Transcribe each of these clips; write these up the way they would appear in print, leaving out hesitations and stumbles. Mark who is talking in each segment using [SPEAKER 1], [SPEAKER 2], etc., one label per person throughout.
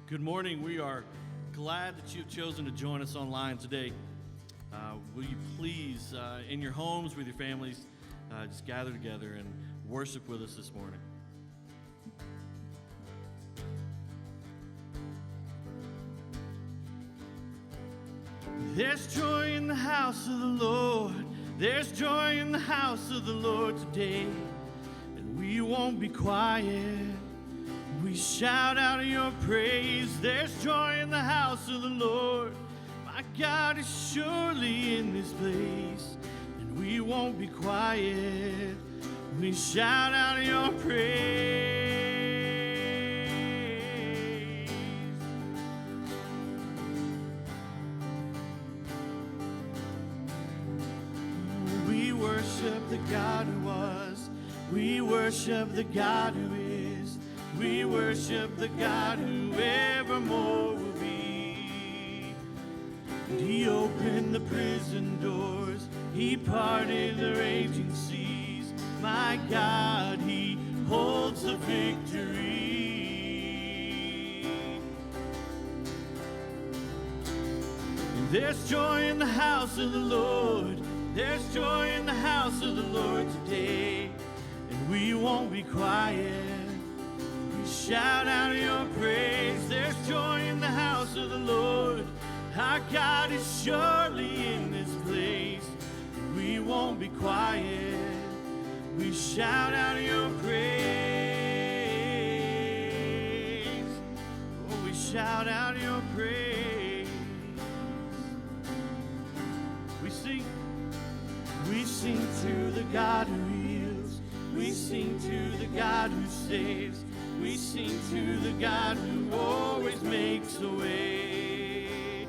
[SPEAKER 1] Good morning. We are glad that you've chosen to join us online today. Will you please, in your homes with your families, just gather together and worship with us this morning. There's joy in the house of the Lord. There's joy in the house of the Lord today. And we won't be quiet. We shout out your praise. There's joy in the house of the Lord. My God is surely in this place. And we won't be quiet. We shout out your praise. We worship the God who was. We worship the God who is. We worship the God who evermore will be. And he opened the prison doors. He parted the raging seas. My God, he holds the victory. And there's joy in the house of the Lord. There's joy in the house of the Lord today. And we won't be quiet. Shout out your praise. There's joy in the house of the Lord. Our God is surely in this place. We won't be quiet. We shout out your praise. Oh, we shout out your praise. We sing to the God who heals. We sing to the God who saves. We sing to the God who always makes a way.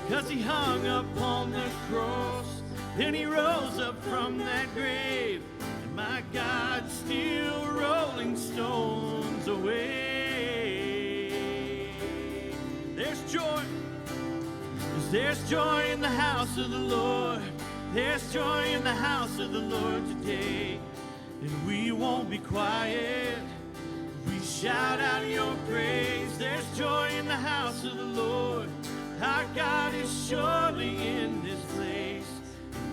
[SPEAKER 1] 'Cause he hung upon the cross, then he rose up from that grave. And my God, still rolling stones away. There's joy. 'Cause there's joy in the house of the Lord. There's joy in the house of the Lord today. And we won't be quiet. We shout out your praise. There's joy in the house of the Lord. Our God is surely in this place.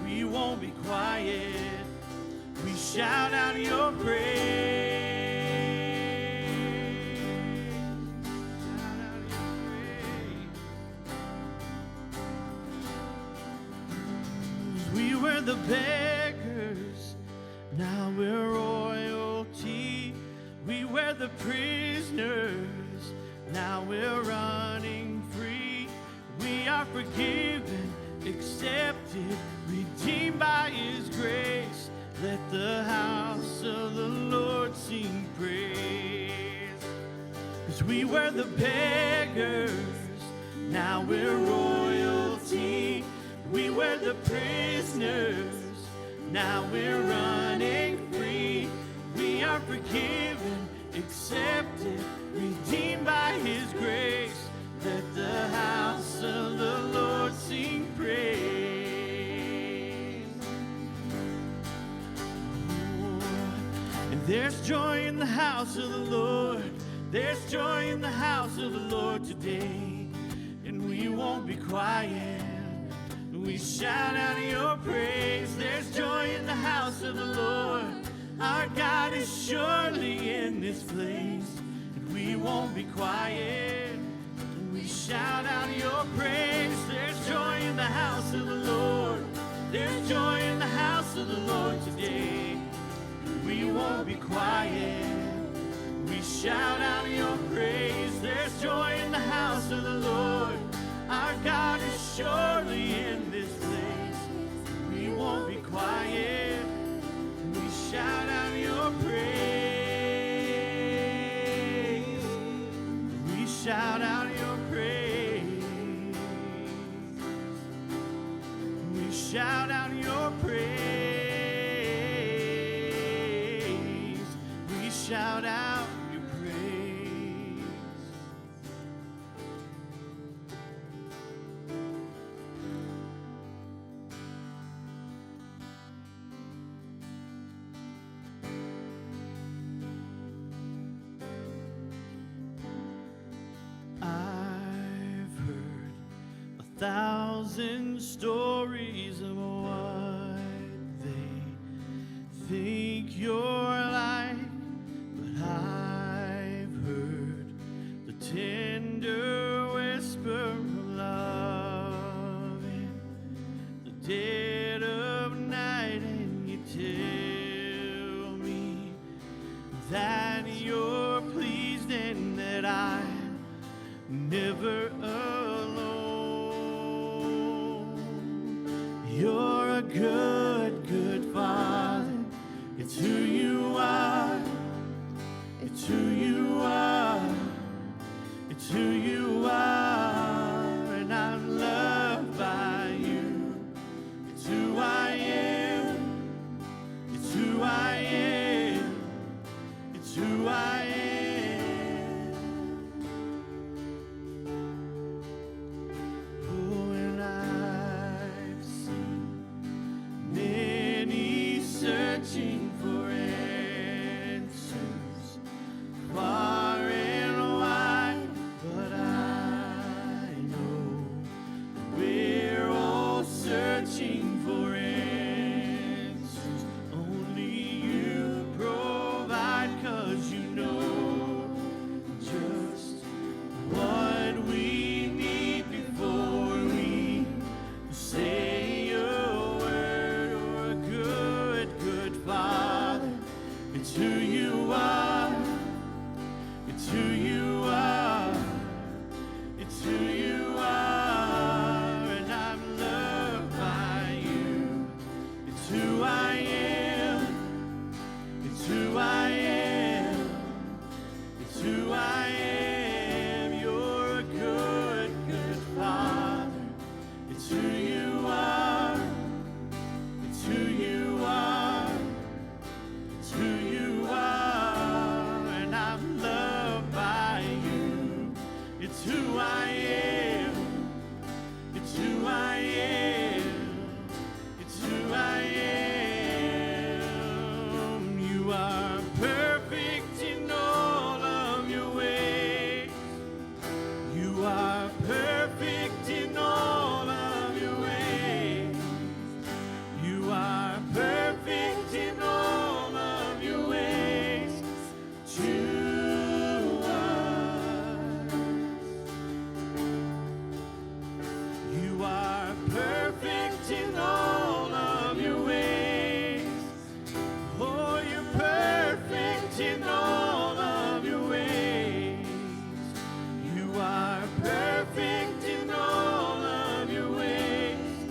[SPEAKER 1] We won't be quiet. We shout out your praise. Shout out your praise. We were the beggars, now we're royalty. We were the prisoners, now we're running free. We are forgiven, accepted, redeemed by his grace. Let the house of the Lord sing praise. 'Cause we were the beggars, now we're royalty. We were the prisoners, now we're running free. We are forgiven, accepted, redeemed by his grace. Let the house of the Lord sing praise. Oh, and there's joy in the house of the Lord. There's joy in the house of the Lord today. And we won't be quiet. We shout out your praise. There's joy in the house of the Lord. Our God is surely in this place, and we won't be quiet. We shout out your praise. There's joy in the house of the Lord. There's joy in the house of the Lord today. We won't be quiet. We shout out your praise. There's joy in the house of the Lord. Our God is surely in this place. We won't be quiet. We shout out your praise. We shout out your praise. We shout out your praise. We shout out your praise. 1,000 stories of what they think you're like, but I've heard the tender whisper of love in the dead of night, and you tell me that you're pleased and that I'm never alone. You're a good, good Father. It's who you are. It's who you are. It's who you are. And I'm loved by you. It's who I am. It's who I am. It's who I am. Oh, and I've seen many searching for answers far and wide, but I know we're all searching for answers. Only you provide, 'cause you know just what we need before we say a word. Or a good, good Father. It's who you are. It's who you are. It's who you are. And I'm loved by you. It's who I am. It's who I am. It's who I am. You're a good, good Father. It's who you are. It's who you are. It's who you are. And I'm loved by you. It's who I am. It's who I am. It's who I am. You are perfect in all of your ways. You are perfect in all of your ways. You are perfect in all of your ways to us. You are perfect in all of your ways. Oh, you're perfect in all of your ways. You are perfect in all of your ways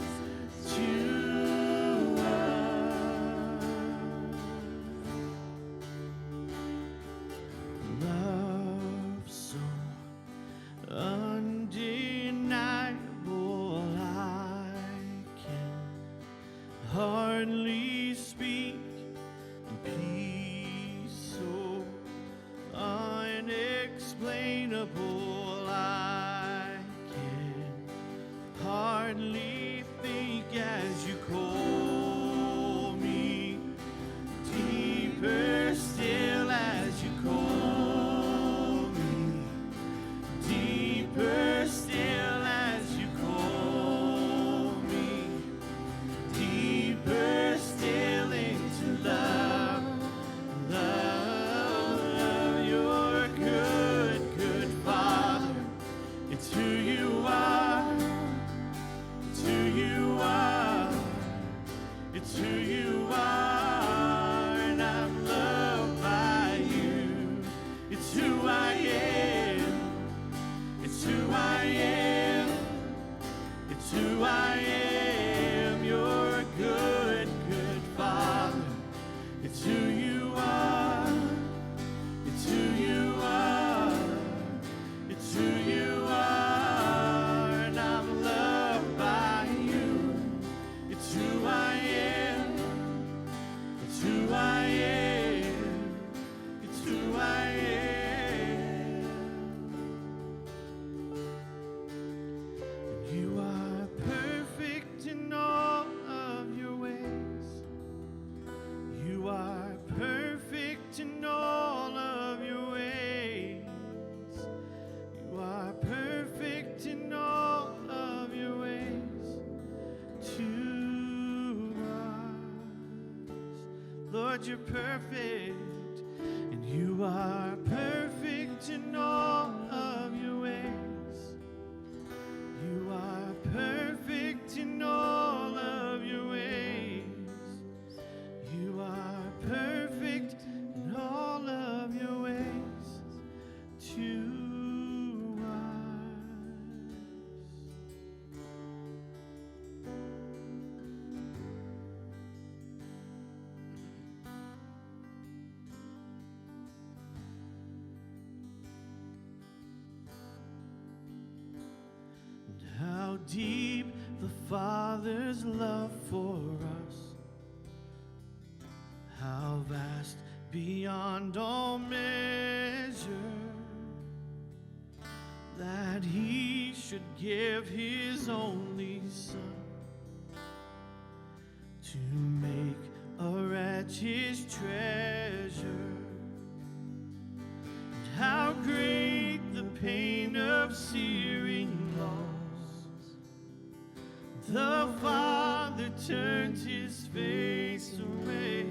[SPEAKER 1] to us. Love so undeniable, I can hardly speak. Peace so unexplainable, I can hardly think as you call me. Deeper still as you call me. Deeper still as you call me. Deeper still into love. Love, you're a good, good Father. Lord, you're perfect, and you are perfect in all of your ways. You are perfect in all of your ways. You are perfect in all of your ways to us. And how deep the Father's love for us, how vast beyond all measure, that he should give his only Son to make a wretch his treasure. And how great the pain of searing loss, the Father turned his face away,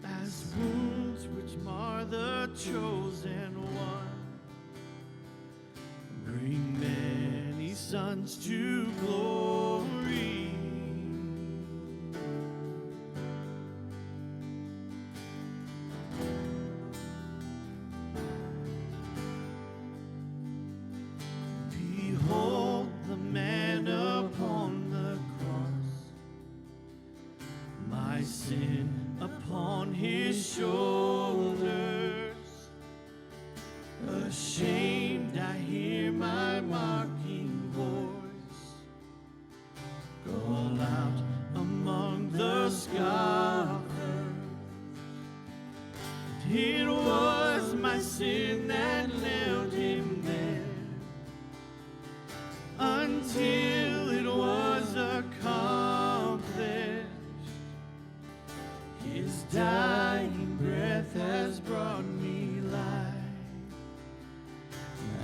[SPEAKER 1] as wounds which mar the chosen one bring many sons to glory. Behold the man upon the cross, my sin upon his shoulders. Ashamed, I hear my mocking voice call out among the scoffers. It was my sin that nailed him there, until it was accomplished. His dying breath has brought me life,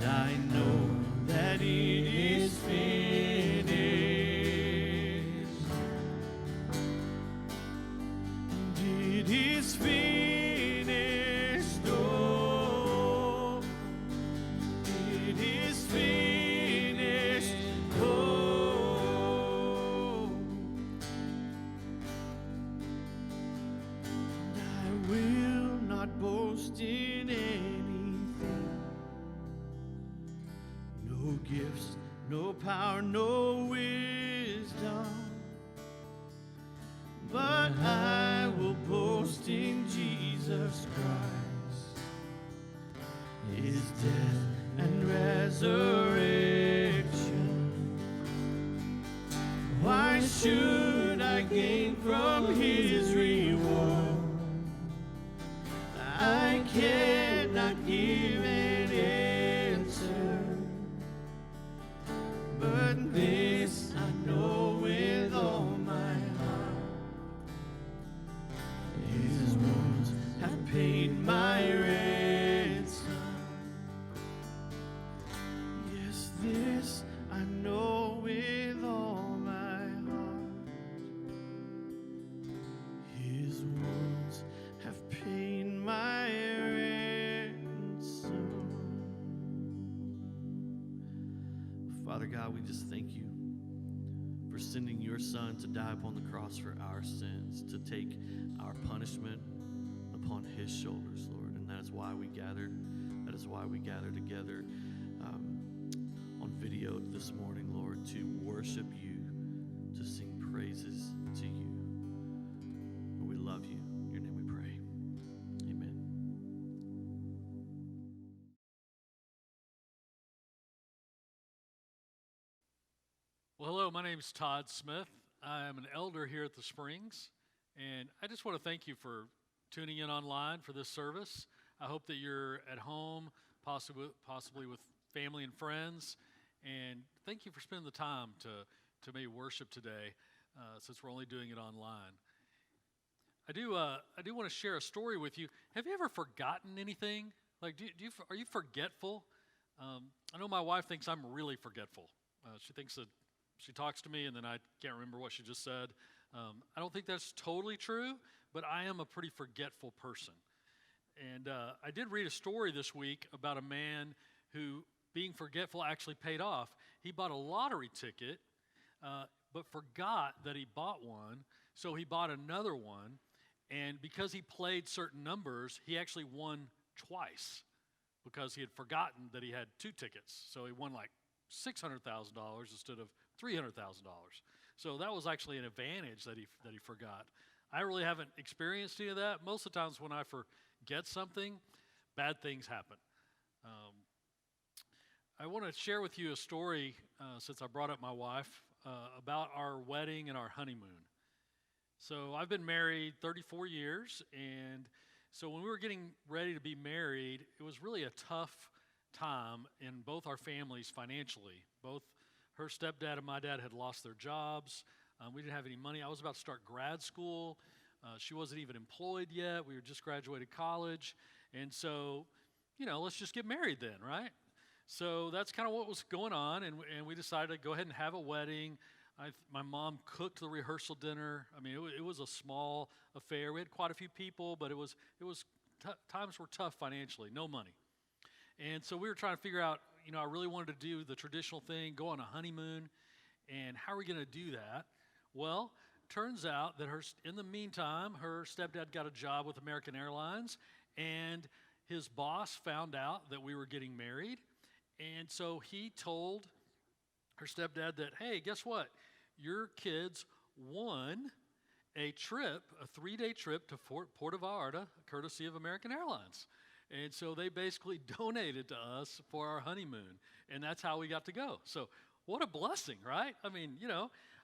[SPEAKER 1] and I know that it is finished. And it is finished. Oh, it is finished. Oh, and I will not boast in anything, no gifts, no power, no wisdom, but I will boast in Jesus Christ, his death and resurrection. Why should I gain from his reward? I cannot give an answer, but this I know with all my heart: his wounds have paid my ransom. Yes, this I know with all my heart: his wounds have paid my ransom. Father God, we just thank you for sending your Son to die upon the cross for our sins, to take our punishment upon his shoulders, Lord. And that is why we gathered. That is why we gather together on video this morning, Lord, to worship you, to sing praises to you. We love you. In your name we pray. Amen.
[SPEAKER 2] Well, hello, my name is Todd Smith. I'm an elder here at the Springs, and I just want to thank you for tuning in online for this service. I hope that you're at home, possibly with family and friends, and thank you for spending the time to maybe worship today, since we're only doing it online. I do want to share a story with you. Have you ever forgotten anything? Like, are you forgetful? I know my wife thinks I'm really forgetful. She thinks that she talks to me and then I can't remember what she just said. I don't think that's totally true, but I am a pretty forgetful person. And I did read a story this week about a man who, being forgetful, actually paid off. He bought a lottery ticket, but forgot that he bought one, so he bought another one. And because he played certain numbers, he actually won twice because he had forgotten that he had two tickets. So he won like $600,000 instead of $300,000. So that was actually an advantage that he forgot. I really haven't experienced any of that. Most of the times when I forget something, bad things happen. I want to share with you a story, since I brought up my wife, about our wedding and our honeymoon. So I've been married 34 years, and so when we were getting ready to be married, it was really a tough time in both our families financially. Both her stepdad and my dad had lost their jobs. We didn't have any money. I was about to start grad school. She wasn't even employed yet. We were just graduated college. And so, let's just get married then, right? So that's kind of what was going on, and we decided to go ahead and have a wedding. My mom cooked the rehearsal dinner. I mean, it was a small affair. We had quite a few people, but times were tough financially, no money. And so we were trying to figure out, I really wanted to do the traditional thing, go on a honeymoon, and how are we going to do that? Well, turns out that in the meantime, her stepdad got a job with American Airlines, and his boss found out that we were getting married, and so he told her stepdad that, hey, guess what? Your kids won a 3-day trip to Puerto Vallarta, courtesy of American Airlines. And so they basically donated to us for our honeymoon, and that's how we got to go. So what a blessing, right? I mean,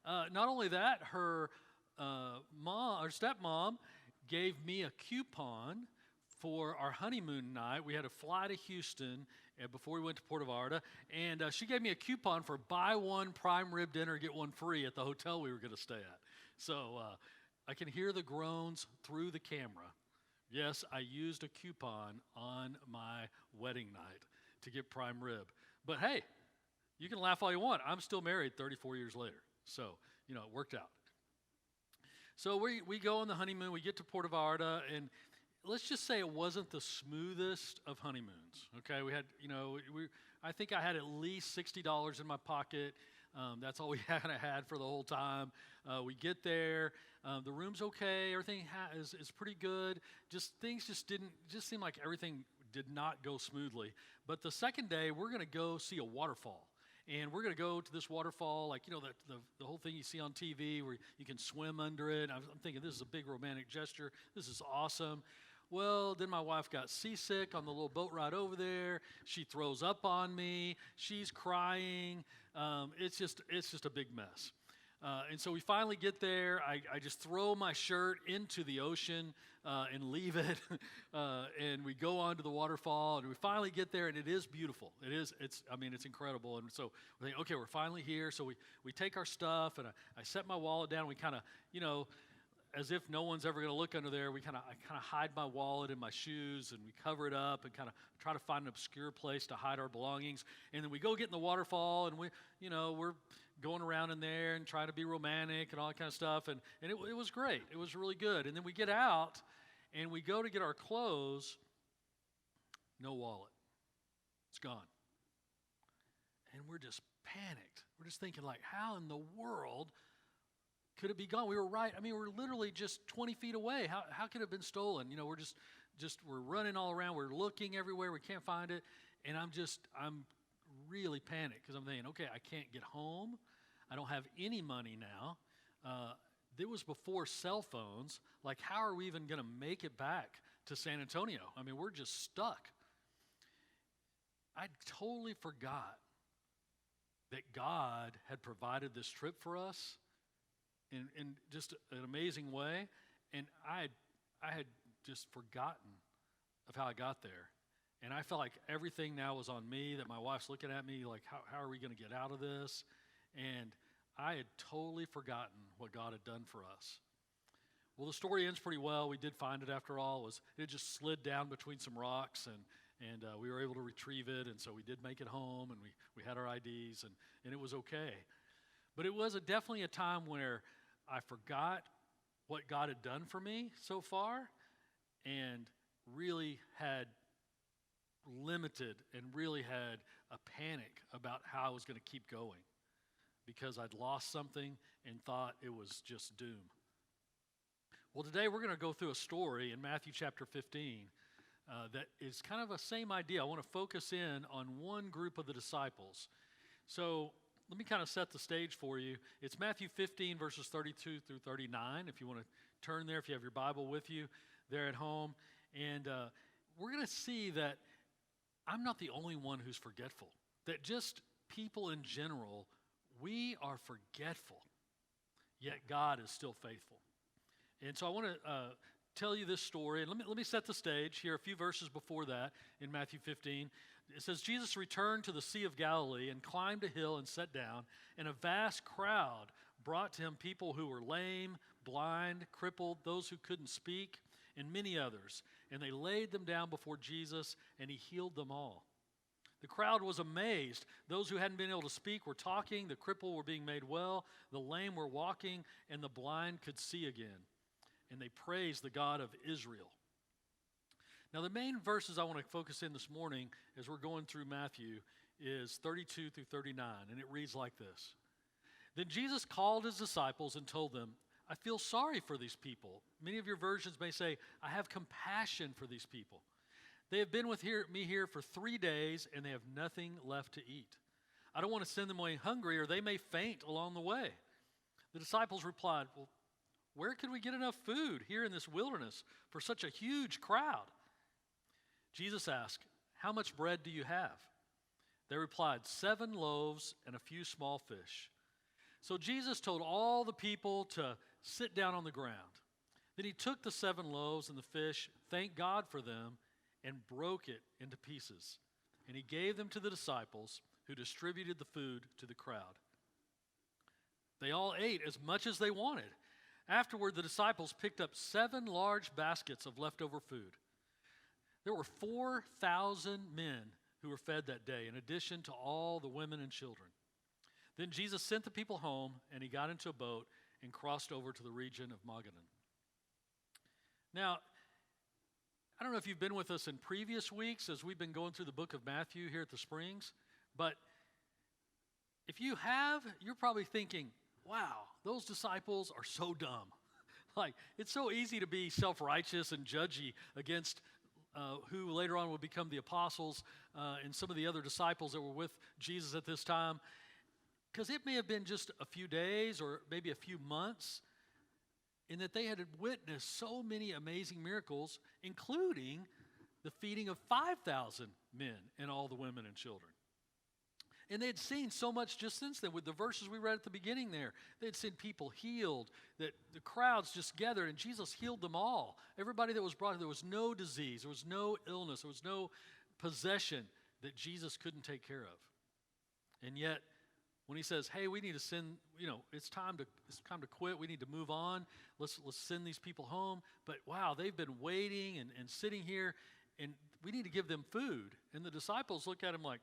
[SPEAKER 2] not only that, her stepmom gave me a coupon for our honeymoon night. We had to fly to Houston before we went to Puerto Vallarta, and she gave me a coupon for buy one prime rib dinner, get one free at the hotel we were going to stay at. So I can hear the groans through the camera. Yes, I used a coupon on my wedding night to get prime rib. But hey, you can laugh all you want. I'm still married 34 years later. So, it worked out. So we go on the honeymoon. We get to Puerto Vallarta, and let's just say it wasn't the smoothest of honeymoons. Okay, we had, I think I had at least $60 in my pocket. That's all we kind of had for the whole time. We get there, the room's okay, everything is pretty good. Things just seemed like everything did not go smoothly. But the second day, we're going to go see a waterfall. And we're going to go to this waterfall, like, the whole thing you see on TV where you can swim under it. I'm thinking this is a big romantic gesture. This is awesome. Well, then my wife got seasick on the little boat ride over there. She throws up on me. She's crying. It's just a big mess. And so we finally get there. I just throw my shirt into the ocean and leave it. And we go on to the waterfall, and we finally get there, and it is beautiful. It's incredible. And so we think, okay, we're finally here. So we take our stuff, and I set my wallet down. We kind of, as if no one's ever going to look under there, I kind of hide my wallet in my shoes, and we cover it up and kind of try to find an obscure place to hide our belongings. And then we go get in the waterfall, and we're going around in there and trying to be romantic and all that kind of stuff. And it was great. It was really good. And then we get out, and we go to get our clothes. No wallet. It's gone. And we're just panicked. We're just thinking, like, how in the world could it be gone? We were right. We're literally just 20 feet away. How could it have been stolen? We're running all around. We're looking everywhere. We can't find it. And I'm really panicked because I'm thinking, okay, I can't get home. I don't have any money now. It was before cell phones. Like, how are we even going to make it back to San Antonio? We're just stuck. I totally forgot that God had provided this trip for us in just an amazing way, and I had just forgotten of how I got there, and I felt like everything now was on me, that my wife's looking at me like, how are we going to get out of this? And I had totally forgotten what God had done for us. Well, the story ends pretty well. We did find it after all. It just slid down between some rocks, and we were able to retrieve it, and so we did make it home, and we had our IDs, and it was okay. But it was definitely a time where I forgot what God had done for me so far and really had limited and really had a panic about how I was going to keep going because I'd lost something and thought it was just doom. Well, today we're going to go through a story in Matthew chapter 15 that is kind of the same idea. I want to focus in on one group of the disciples. So let me kind of set the stage for you. It's Matthew 15, verses 32 through 39, if you want to turn there, if you have your Bible with you there at home. And we're going to see that I'm not the only one who's forgetful, that just people in general, we are forgetful, yet God is still faithful. And so I want to tell you this story, and let me set the stage here a few verses before that in Matthew 15. It says, Jesus returned to the Sea of Galilee and climbed a hill and sat down, and a vast crowd brought to him people who were lame, blind, crippled, those who couldn't speak, and many others. And they laid them down before Jesus, and he healed them all. The crowd was amazed. Those who hadn't been able to speak were talking, the crippled were being made well, the lame were walking, and the blind could see again. And they praised the God of Israel. Now, the main verses I want to focus in this morning as we're going through Matthew is 32 through 39, and it reads like this. Then Jesus called his disciples and told them, I feel sorry for these people. Many of your versions may say, I have compassion for these people. They have been with me here for 3 days, and they have nothing left to eat. I don't want to send them away hungry, or they may faint along the way. The disciples replied, well, where could we get enough food here in this wilderness for such a huge crowd? Jesus asked, how much bread do you have? They replied, 7 loaves and a few small fish. So Jesus told all the people to sit down on the ground. Then he took the 7 loaves and the fish, thanked God for them, and broke it into pieces. And he gave them to the disciples, who distributed the food to the crowd. They all ate as much as they wanted. Afterward, the disciples picked up 7 large baskets of leftover food. There were 4,000 men who were fed that day, in addition to all the women and children. Then Jesus sent the people home, and he got into a boat and crossed over to the region of Magadan. Now, I don't know if you've been with us in previous weeks as we've been going through the book of Matthew here at the Springs, but if you have, you're probably thinking, wow, those disciples are so dumb. Like, it's so easy to be self-righteous and judgy against who later on would become the apostles and some of the other disciples that were with Jesus at this time. Because it may have been just a few days or maybe a few months in that they had witnessed so many amazing miracles, including the feeding of 5,000 men and all the women and children. And they had seen so much just since then with the verses we read at the beginning there. They had seen people healed, that the crowds just gathered, and Jesus healed them all. Everybody that was brought, there was no disease, there was no illness, there was no possession that Jesus couldn't take care of. And yet, when he says, hey, we need to send, it's time to quit, we need to move on, let's send these people home. But wow, they've been waiting and sitting here, and we need to give them food. And the disciples look at him like,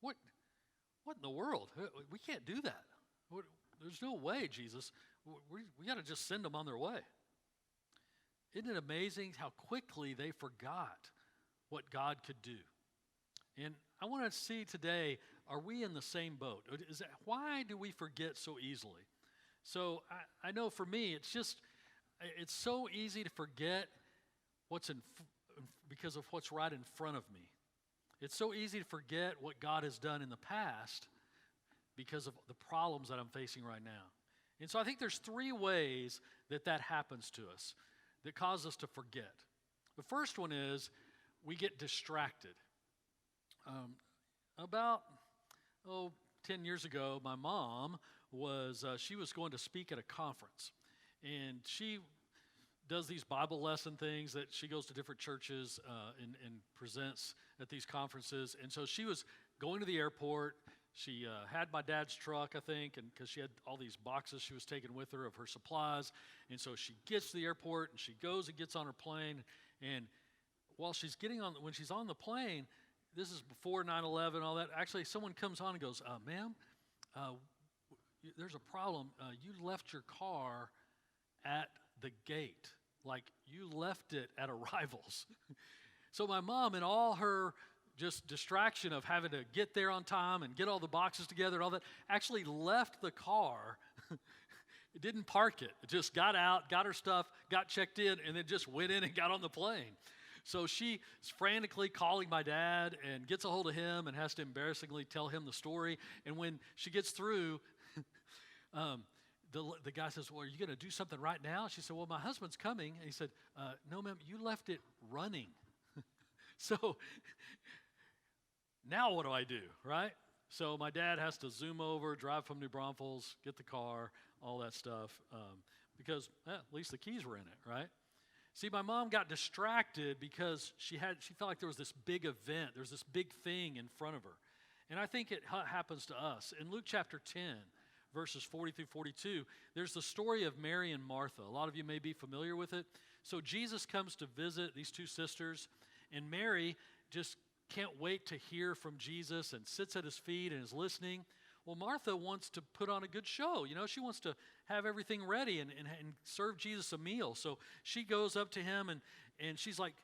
[SPEAKER 2] what in the world? We can't do that. There's no way, Jesus. We got to just send them on their way. Isn't it amazing how quickly they forgot what God could do? And I want to see today, are we in the same boat? Why do we forget so easily? So I know for me, it's so easy to forget because of what's right in front of me. It's so easy to forget what God has done in the past because of the problems that I'm facing right now. And so I think there's 3 ways that happens to us that cause us to forget. The first one is we get distracted. About 10 years ago, my mom she was going to speak at a conference. And she does these Bible lesson things that she goes to different churches and presents at these conferences. And so she was going to the airport. She had my dad's truck, I think, and because she had all these boxes she was taking with her of her supplies. And so she gets to the airport, and she goes and gets on her plane. And while when she's on the plane, this is before 9/11, all that. Actually, someone comes on and goes, ma'am, there's a problem. You left your car at the gate. Like, you left it at arrivals. So my mom, in all her just distraction of having to get there on time and get all the boxes together and all that, actually left the car. It didn't park it. It just got out, got her stuff, got checked in, and then just went in and got on the plane. So she's frantically calling my dad and gets a hold of him and has to embarrassingly tell him the story. And when she gets through, the guy says, well, are you going to do something right now? She said, well, my husband's coming. And he said, no, ma'am, you left it running. So now what do I do, right? So my dad has to zoom over, drive from New Braunfels, get the car, all that stuff, because at least the keys were in it, right? See, my mom got distracted because she felt like there was this big event, there's this big thing in front of her. And I think it happens to us. In Luke chapter 10, verses 40 through 42, there's the story of Mary and Martha. A lot of you may be familiar with it. So Jesus comes to visit these two sisters, and Mary just can't wait to hear from Jesus and sits at his feet and is listening. Well, Martha wants to put on a good show. You know, she wants to have everything ready and serve Jesus a meal. So she goes up to him and she's like,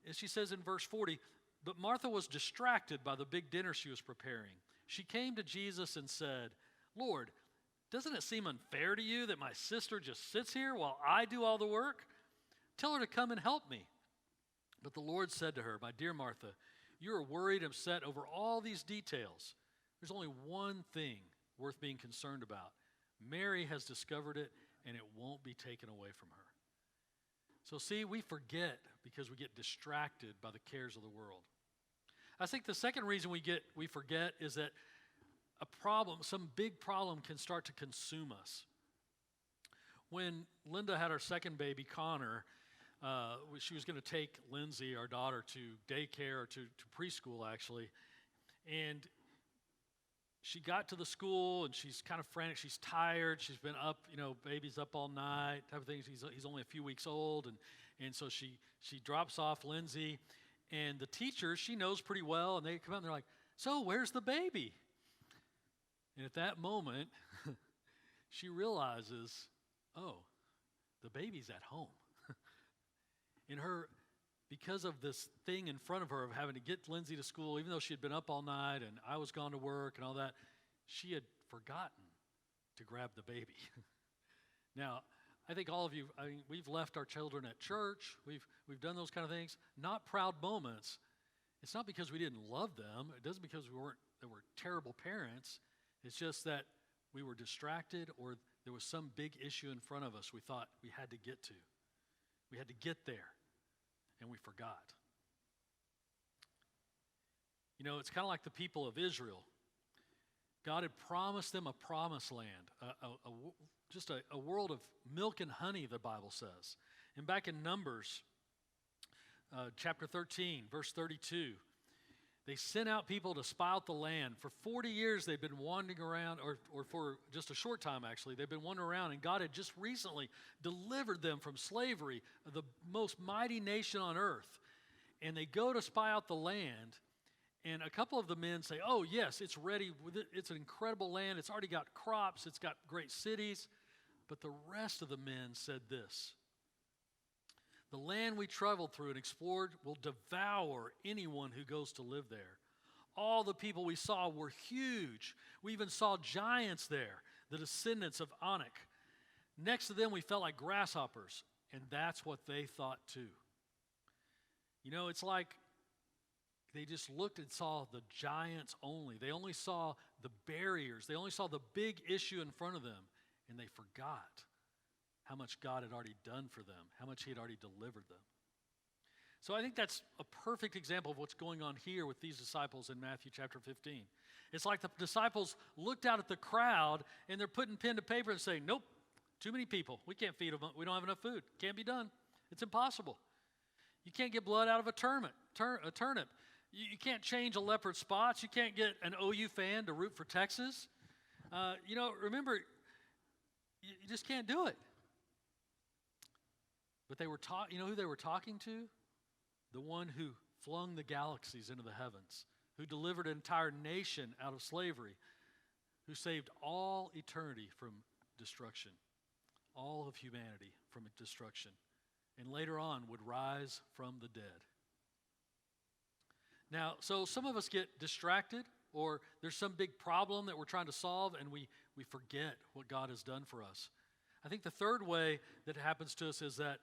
[SPEAKER 2] as she says in verse 40, but Martha was distracted by the big dinner she was preparing. She came to Jesus and said, Lord, doesn't it seem unfair to you that my sister just sits here while I do all the work? Tell her to come and help me. But the Lord said to her, my dear Martha, you are worried and upset over all these details. There's only one thing worth being concerned about. Mary has discovered it, and it won't be taken away from her. So see, we forget because we get distracted by the cares of the world. I think the second reason we forget is that some big problem can start to consume us. When Linda had our second baby, Connor, she was going to take Lindsay, our daughter, to daycare or to preschool, actually. And she got to the school, and she's kind of frantic. She's tired. She's been up, baby's up all night type of thing. He's only a few weeks old. And so she drops off Lindsay. And the teacher, she knows pretty well, and they come out and they're like, so where's the baby? And at that moment, she realizes, oh, the baby's at home. Because of this thing in front of her of having to get Lindsay to school, even though she had been up all night and I was gone to work and all that, she had forgotten to grab the baby. Now, I think all of you, we've left our children at church. We've done those kind of things. Not proud moments. It's not because we didn't love them. It doesn't because they were terrible parents. It's just that we were distracted or there was some big issue in front of us we thought we had to get to. We had to get there. And we forgot. It's kind of like the people of Israel. God had promised them a promised land, just a world of milk and honey, the Bible says. And back in Numbers, chapter 13, verse 32, they sent out people to spy out the land. For 40 years they've been wandering around, or for just a short time actually, they've been wandering around, and God had just recently delivered them from slavery, the most mighty nation on earth. And they go to spy out the land, and a couple of the men say, oh yes, it's ready, it's an incredible land, it's already got crops, it's got great cities. But the rest of the men said this, the land we traveled through and explored will devour anyone who goes to live there. All the people we saw were huge. We even saw giants there, the descendants of Anak. Next to them, we felt like grasshoppers, and that's what they thought too. It's like they just looked and saw the giants only. They only saw the barriers. They only saw the big issue in front of them, and they forgot how much God had already done for them, how much he had already delivered them. So I think that's a perfect example of what's going on here with these disciples in Matthew chapter 15. It's like the disciples looked out at the crowd, and they're putting pen to paper and saying, nope, too many people. We can't feed them. We don't have enough food. Can't be done. It's impossible. You can't get blood out of a turnip. You can't change a leopard's spots. You can't get an OU fan to root for Texas. Remember, you just can't do it. But they were who they were talking to? The one who flung the galaxies into the heavens, who delivered an entire nation out of slavery, who saved all eternity from destruction, all of humanity from destruction, and later on would rise from the dead. Now, so some of us get distracted, or there's some big problem that we're trying to solve, and we forget what God has done for us. I think the third way that it happens to us is that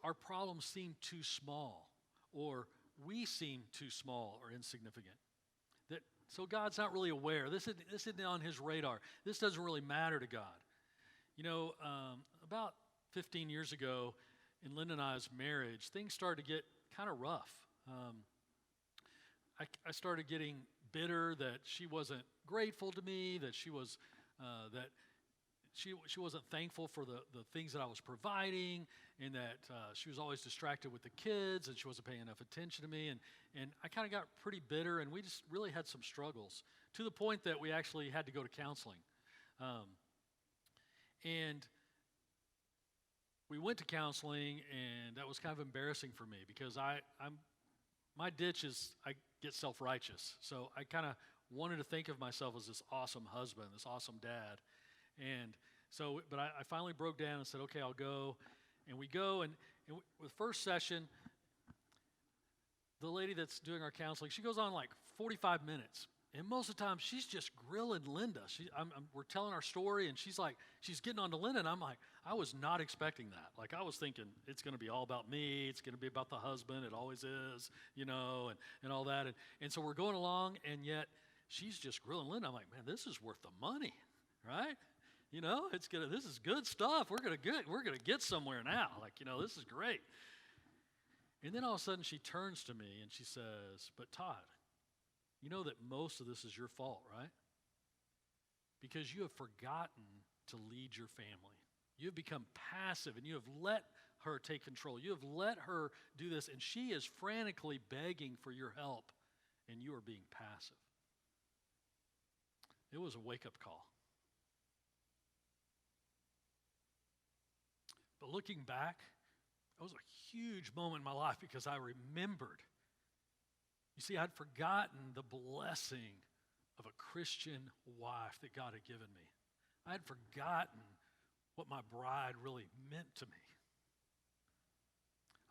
[SPEAKER 2] our problems seem too small, or we seem too small or insignificant. So God's not really aware. This isn't on his radar. This doesn't really matter to God. You know, about 15 years ago, in Linda and I's marriage, things started to get kind of rough. I started getting bitter that she wasn't grateful to me, that she wasn't thankful for the things that I was providing, and that she was always distracted with the kids, and she wasn't paying enough attention to me. And I kind of got pretty bitter, and we just really had some struggles, to the point that we actually had to go to counseling. And we went to counseling, and that was kind of embarrassing for me, because my ditch is I get self-righteous. So I kind of wanted to think of myself as this awesome husband, this awesome dad. And so, but I finally broke down and said, okay, I'll go. And we go, and with first session, the lady that's doing our counseling, she goes on like 45 minutes. And most of the time, she's just grilling Linda. We're telling our story, and she's getting on to Linda, and I'm like, I was not expecting that. Like, I was thinking it's going to be all about me. It's going to be about the husband. It always is, you know, and all that. And so we're going along, and yet she's just grilling Linda. I'm like, man, this is worth the money, right? You know, this is good stuff. We're gonna get somewhere now. Like, you know, this is great. And then all of a sudden she turns to me and she says, but Todd, you know that most of this is your fault, right? Because you have forgotten to lead your family. You have become passive, and you have let her take control. You have let her do this, and she is frantically begging for your help, and you are being passive. It was a wake-up call. But looking back, it was a huge moment in my life, because I remembered. You see, I'd forgotten the blessing of a Christian wife that God had given me. I'd forgotten what my bride really meant to me.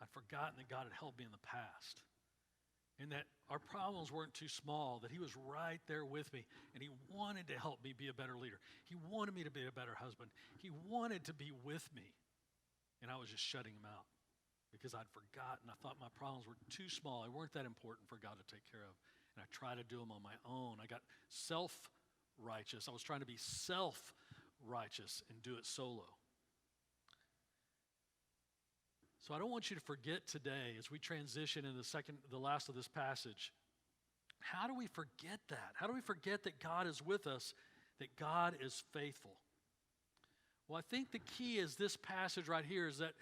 [SPEAKER 2] I'd forgotten that God had helped me in the past, and that our problems weren't too small, that he was right there with me, and he wanted to help me be a better leader. He wanted me to be a better husband. He wanted to be with me, and I was just shutting him out because I'd forgotten. I thought my problems were too small. They weren't that important for God to take care of, and I tried to do them on my own. I got self-righteous. I was trying to be self-righteous and do it solo. So I don't want you to forget today, as we transition in the last of this passage, how do we forget that? How do we forget that God is with us, that God is faithful? Well, I think the key is this passage right here is that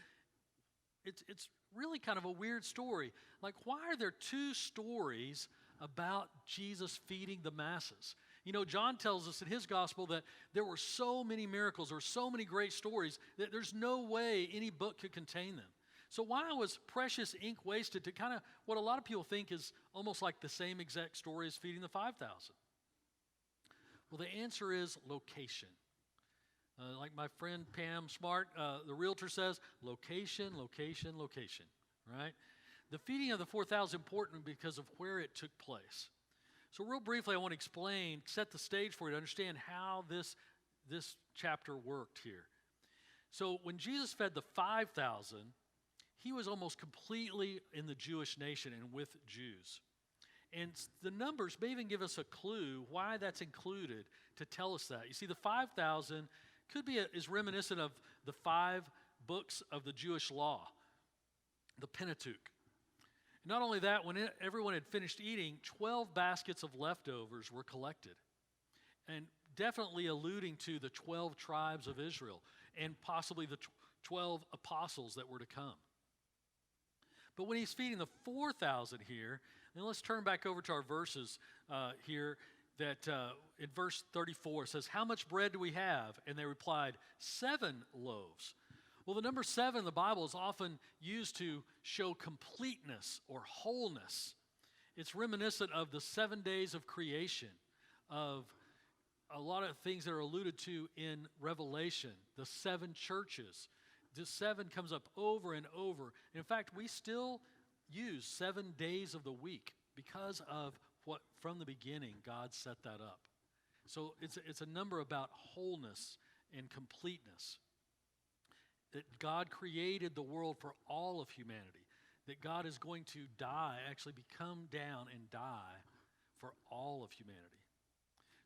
[SPEAKER 2] it's really kind of a weird story. Like, why are there two stories about Jesus feeding the masses? You know, John tells us in his gospel that there were so many miracles, there were so many great stories, that there's no way any book could contain them. So why was precious ink wasted to kind of what a lot of people think is almost like the same exact story as feeding the 5,000? Well, the answer is location. Like my friend Pam Smart, the realtor, says, location, location, location, right? The feeding of the 4,000 is important because of where it took place. So real briefly, I want to explain, set the stage for you to understand how this chapter worked here. So when Jesus fed the 5,000, he was almost completely in the Jewish nation and with Jews. And the numbers may even give us a clue why that's included to tell us that. You see, the 5,000 is reminiscent of the 5 books of the Jewish law, the Pentateuch. Not only that, when everyone had finished eating, 12 baskets of leftovers were collected, and definitely alluding to the 12 tribes of Israel and possibly the 12 apostles that were to come. But when he's feeding the 4,000 here, then let's turn back over to our verses here. That in verse 34 says, how much bread do we have? And they replied, 7 loaves. Well, the number 7 in the Bible is often used to show completeness or wholeness. It's reminiscent of the 7 days of creation, of a lot of things that are alluded to in Revelation, the 7 churches. The 7 comes up over and over. In fact, we still use 7 days of the week because of what, from the beginning, God set that up. So it's a number about wholeness and completeness. That God created the world for all of humanity. That God is going to die, actually come down and die for all of humanity.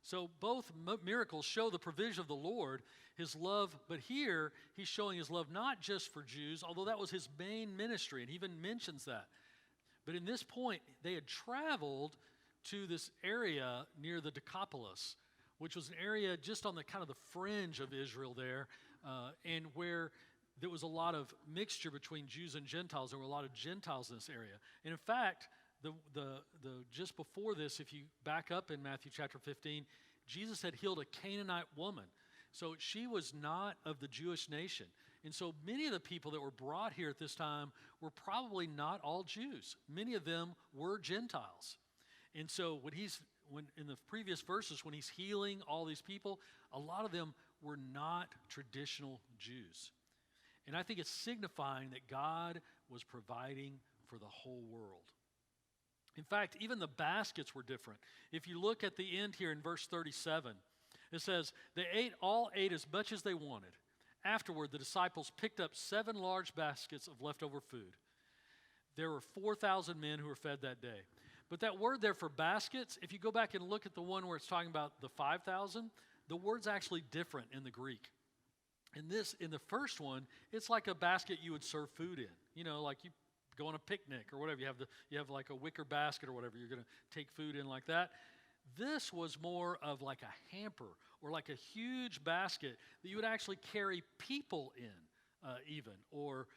[SPEAKER 2] So both miracles show the provision of the Lord, his love, but here he's showing his love not just for Jews, although that was his main ministry, and he even mentions that. But in this point, they had traveled to this area near the Decapolis, which was an area just on the kind of the fringe of Israel there, and where there was a lot of mixture between Jews and Gentiles. There were a lot of Gentiles in this area. And in fact, just before this, if you back up in Matthew chapter 15, Jesus had healed a Canaanite woman. So she was not of the Jewish nation. And so many of the people that were brought here at this time were probably not all Jews. Many of them were Gentiles. And so when in the previous verses, when he's healing all these people, a lot of them were not traditional Jews. And I think it's signifying that God was providing for the whole world. In fact, even the baskets were different. If you look at the end here in verse 37, it says, they all ate as much as they wanted. Afterward, the disciples picked up 7 large baskets of leftover food. There were 4,000 men who were fed that day. But that word there for baskets, if you go back and look at the one where it's talking about the 5,000, the word's actually different in the Greek. In the first one, it's like a basket you would serve food in. You know, like you go on a picnic or whatever. You have like a wicker basket or whatever. You're going to take food in like that. This was more of like a hamper or like a huge basket that you would actually carry people in, even, or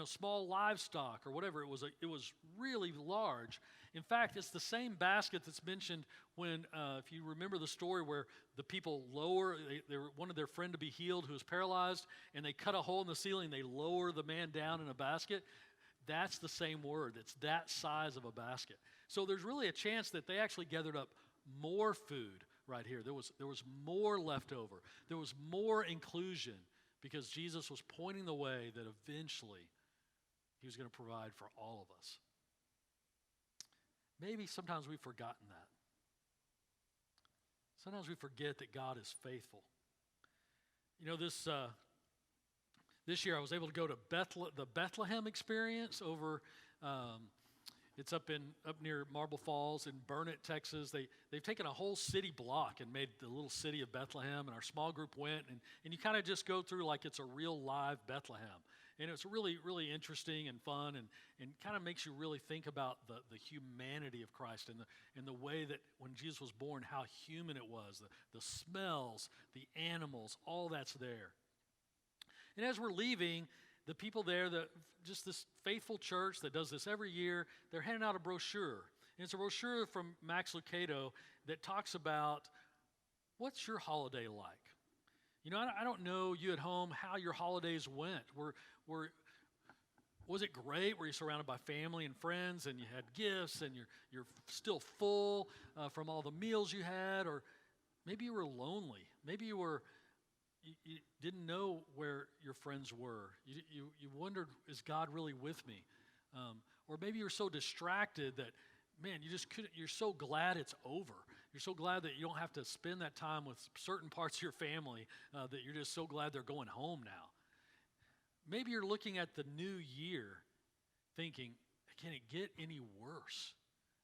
[SPEAKER 2] small livestock or whatever. It was really large. In fact, it's the same basket that's mentioned when, if you remember the story where the people they wanted their friend to be healed who was paralyzed, and they cut a hole in the ceiling, they lower the man down in a basket. That's the same word. It's that size of a basket. So there's really a chance that they actually gathered up more food right here. There was more left over. There was more inclusion because Jesus was pointing the way that eventually he was going to provide for all of us. Maybe sometimes we've forgotten that. Sometimes we forget that God is faithful. You know, this year I was able to go to the Bethlehem experience over, it's up near Marble Falls in Burnett, Texas. They've taken a whole city block and made the little city of Bethlehem, and our small group went, and you kind of just go through like it's a real live Bethlehem. And it's really, really interesting and fun, and kind of makes you really think about the humanity of Christ and the way that when Jesus was born, how human it was, the smells, the animals, all that's there. And as we're leaving, the people there, just this faithful church that does this every year, they're handing out a brochure. And it's a brochure from Max Lucado that talks about what's your holiday like? You know, I don't know you at home how your holidays went. Was it great? Were you surrounded by family and friends and you had gifts and you're still full from all the meals you had? Or maybe you were lonely. Maybe you didn't know where your friends were. You wondered, is God really with me? Or maybe you were so distracted that, man, you just couldn't. You're so glad it's over. You're so glad that you don't have to spend that time with certain parts of your family, that you're just so glad they're going home now. Maybe you're looking at the new year thinking, can it get any worse?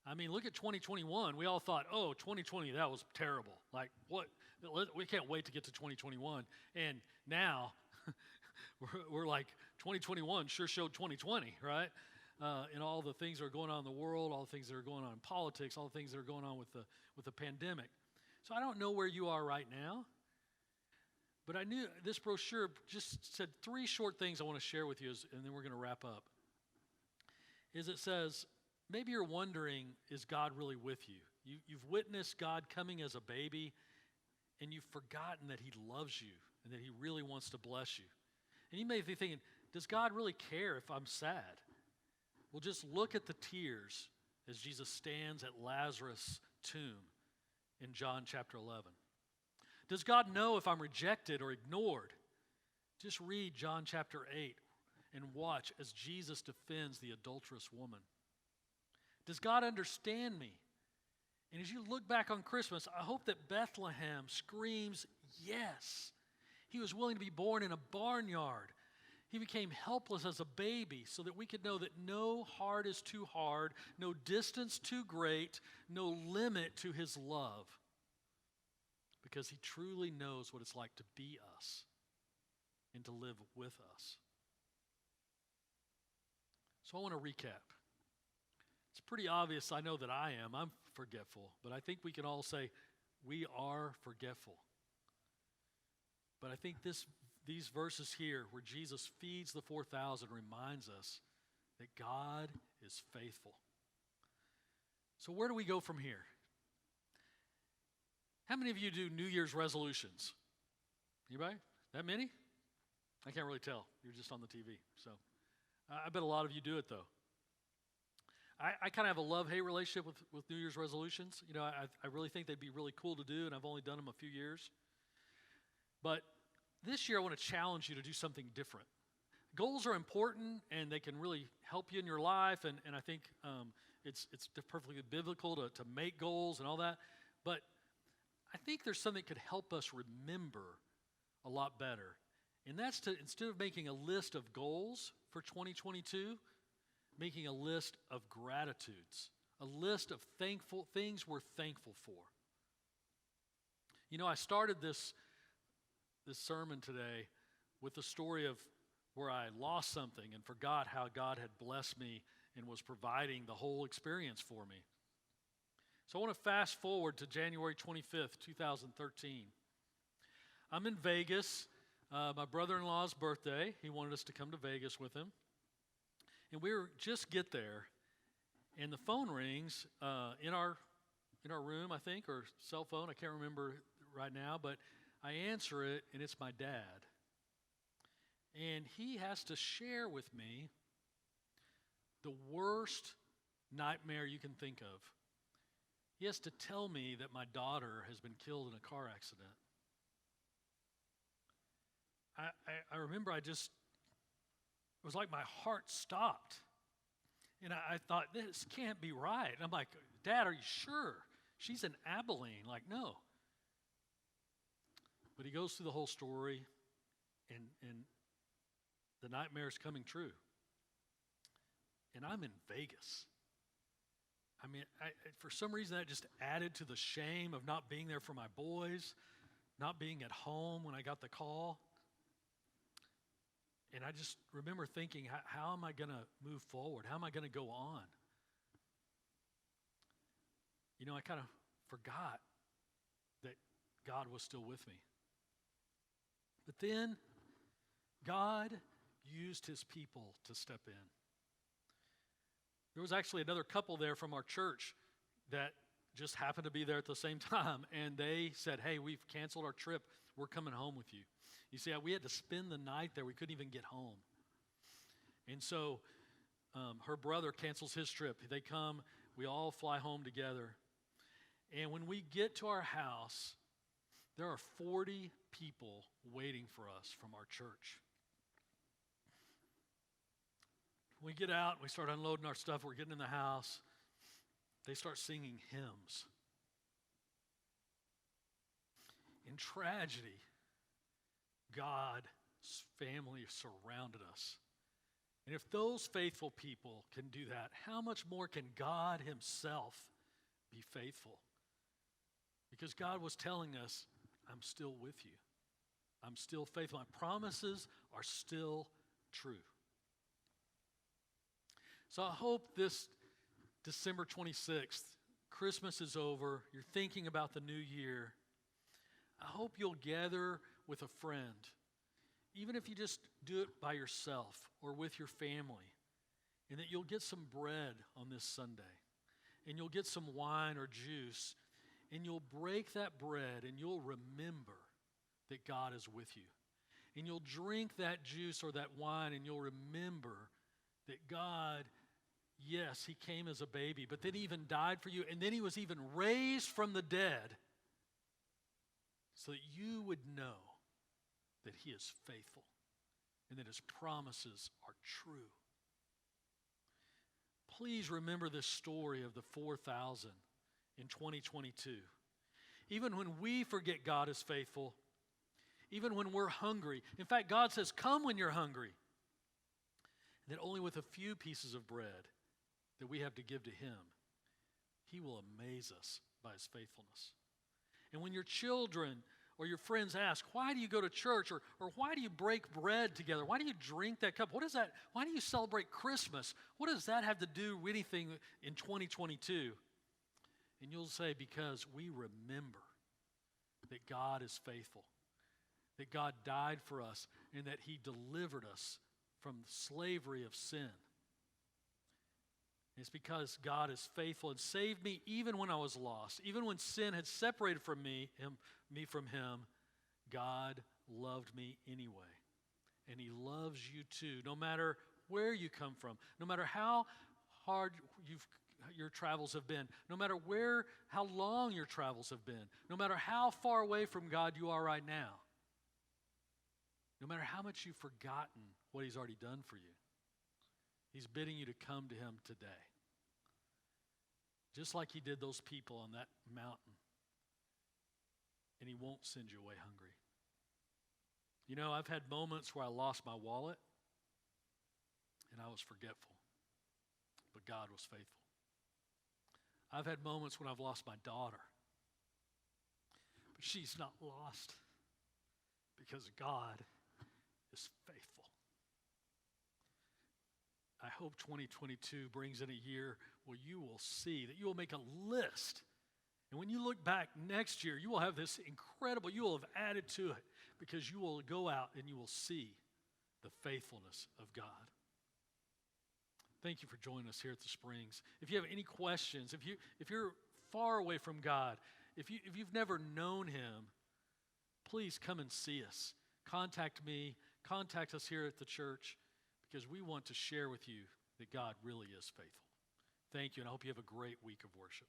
[SPEAKER 2] I mean, look at 2021. We all thought, 2020, that was terrible. Like, what? We can't wait to get to 2021. And now we're like, 2021 sure showed 2020, right? And all the things that are going on in the world, all the things that are going on in politics, all the things that are going on with the pandemic. So I don't know where you are right now, but I knew this brochure just said 3 short things I want to share with you, and then we're going to wrap up. It says, maybe you're wondering, is God really with you? You've witnessed God coming as a baby, and you've forgotten that he loves you and that he really wants to bless you. And you may be thinking, does God really care if I'm sad? Well, just look at the tears as Jesus stands at Lazarus' tomb in John chapter 11. Does God know if I'm rejected or ignored? Just read John chapter 8 and watch as Jesus defends the adulterous woman. Does God understand me? And as you look back on Christmas, I hope that Bethlehem screams yes. He was willing to be born in a barnyard. He became helpless as a baby so that we could know that no heart is too hard, no distance too great, no limit to his love. Because he truly knows what it's like to be us and to live with us. So I want to recap. It's pretty obvious, I know that I am. I'm forgetful. But I think we can all say, we are forgetful. But I think these verses here where Jesus feeds the 4,000 reminds us that God is faithful. So where do we go from here? How many of you do New Year's resolutions? Anybody? That many? I can't really tell. You're just on the TV. So I bet a lot of you do it, though. I kind of have a love-hate relationship with New Year's resolutions. You know, I really think they'd be really cool to do, and I've only done them a few years. But this year I want to challenge you to do something different. Goals are important, and they can really help you in your life, and I think it's perfectly biblical to make goals and all that. But I think there's something that could help us remember a lot better. And that's to, instead of making a list of goals for 2022, making a list of gratitudes, a list of thankful things we're thankful for. You know, I started this sermon today with the story of where I lost something and forgot how God had blessed me and was providing the whole experience for me. So I want to fast forward to January 25th, 2013. I'm in Vegas. My brother-in-law's birthday. He wanted us to come to Vegas with him. And we were just get there, and the phone rings in our room, I think, or cell phone. I can't remember right now, but I answer it, and it's my dad. And he has to share with me the worst nightmare you can think of. He has to tell me that my daughter has been killed in a car accident. I remember it was like my heart stopped. And I thought, this can't be right. And I'm like, Dad, are you sure? She's in Abilene. Like, no. But he goes through the whole story, and the nightmare's coming true. And I'm in Vegas. I mean, for some reason, that just added to the shame of not being there for my boys, not being at home when I got the call. And I just remember thinking, how am I going to move forward? How am I going to go on? You know, I kind of forgot that God was still with me. But then God used his people to step in. There was actually another couple there from our church that just happened to be there at the same time, and they said, hey, we've canceled our trip. We're coming home with you. You see, we had to spend the night there. We couldn't even get home. And so her brother cancels his trip. They come. We all fly home together. And when we get to our house, there are 40 people waiting for us from our church. We get out, we start unloading our stuff, we're getting in the house. They start singing hymns. In tragedy, God's family surrounded us. And if those faithful people can do that, how much more can God himself be faithful? Because God was telling us, I'm still with you. I'm still faithful. My promises are still true. So I hope this December 26th, Christmas is over, you're thinking about the new year. I hope you'll gather with a friend, even if you just do it by yourself or with your family, and that you'll get some bread on this Sunday, and you'll get some wine or juice, and you'll break that bread, and you'll remember that God is with you. And you'll drink that juice or that wine, and you'll remember that God, yes, he came as a baby, but then he even died for you, and then he was even raised from the dead so that you would know that He is faithful and that His promises are true. Please remember this story of the 4,000 in 2022. Even when we forget God is faithful, even when we're hungry. In fact, God says, come when you're hungry. And that only with a few pieces of bread that we have to give to Him, He will amaze us by His faithfulness. And when your children or your friends ask, why do you go to church? Or why do you break bread together? Why do you drink that cup? What is that? Why do you celebrate Christmas? What does that have to do with anything in 2022? And you'll say, because we remember that God is faithful, that God died for us, and that He delivered us from the slavery of sin. It's because God is faithful and saved me even when I was lost. Even when sin had separated from me from Him, God loved me anyway. And He loves you too, no matter where you come from, no matter how hard your travels have been, no matter how long your travels have been, no matter how far away from God you are right now, no matter how much you've forgotten what He's already done for you. He's bidding you to come to Him today. Just like He did those people on that mountain. And He won't send you away hungry. You know, I've had moments where I lost my wallet and I was forgetful. But God was faithful. I've had moments when I've lost my daughter. But she's not lost because God is faithful. I hope 2022 brings in a year where you will see, that you will make a list. And when you look back next year, you will have this incredible, you will have added to it because you will go out and you will see the faithfulness of God. Thank you for joining us here at the Springs. If you have any questions, if you're far away from God, if you've never known Him, please come and see us. Contact me, contact us here at the church, because we want to share with you that God really is faithful. Thank you, and I hope you have a great week of worship.